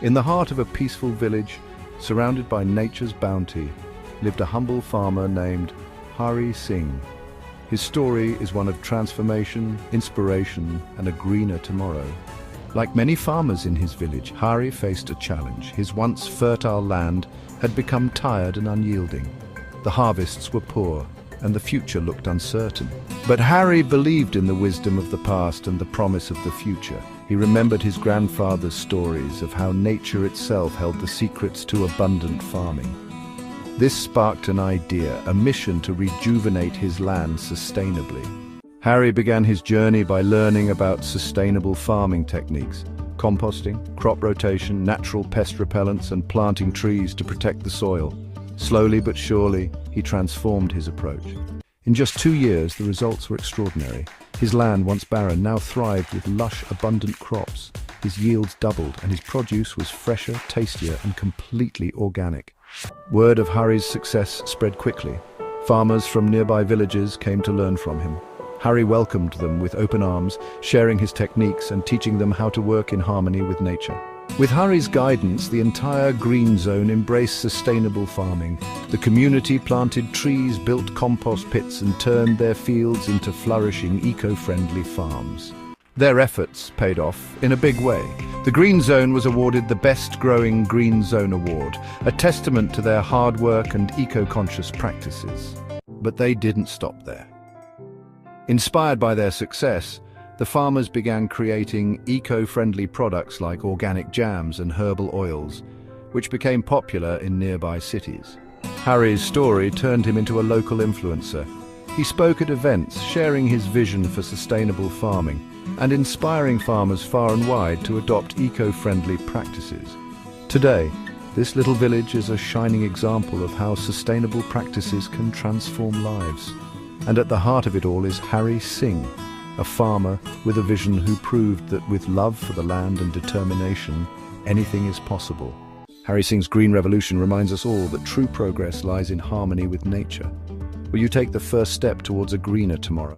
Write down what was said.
In the heart of a peaceful village, surrounded by nature's bounty, lived a humble farmer named Hari Singh. His story is one of transformation, inspiration, and a greener tomorrow. Like many farmers in his village, Hari faced a challenge. His once fertile land had become tired and unyielding. The harvests were poor, and the future looked uncertain. But Hari believed in the wisdom of the past and the promise of the future. He remembered his grandfather's stories of how nature itself held the secrets to abundant farming. This sparked an idea, a mission to rejuvenate his land sustainably. Hari began his journey by learning about sustainable farming techniques, composting, crop rotation, natural pest repellents, and planting trees to protect the soil. Slowly but surely, he transformed his approach. In just 2 years, the results were extraordinary. His land, once barren, now thrived with lush, abundant crops. His yields doubled, and his produce was fresher, tastier, and completely organic. Word of Hari's success spread quickly. Farmers from nearby villages came to learn from him. Hari welcomed them with open arms, sharing his techniques and teaching them how to work in harmony with nature. With Hari's guidance, the entire green zone embraced sustainable farming. The community planted trees, built compost pits, and turned their fields into flourishing, eco-friendly farms. Their efforts paid off in a big way. The Green Zone was awarded the Best Growing Green Zone Award, a testament to their hard work and eco-conscious practices. But they didn't stop there. Inspired by their success, the farmers began creating eco-friendly products like organic jams and herbal oils, which became popular in nearby cities. Hari's story turned him into a local influencer. He spoke at events, sharing his vision for sustainable farming and inspiring farmers far and wide to adopt eco-friendly practices. Today, this little village is a shining example of how sustainable practices can transform lives. And at the heart of it all is Hari Singh, a farmer with a vision who proved that with love for the land and determination, anything is possible. Hari Singh's Green Revolution reminds us all that true progress lies in harmony with nature. Will you take the first step towards a greener tomorrow?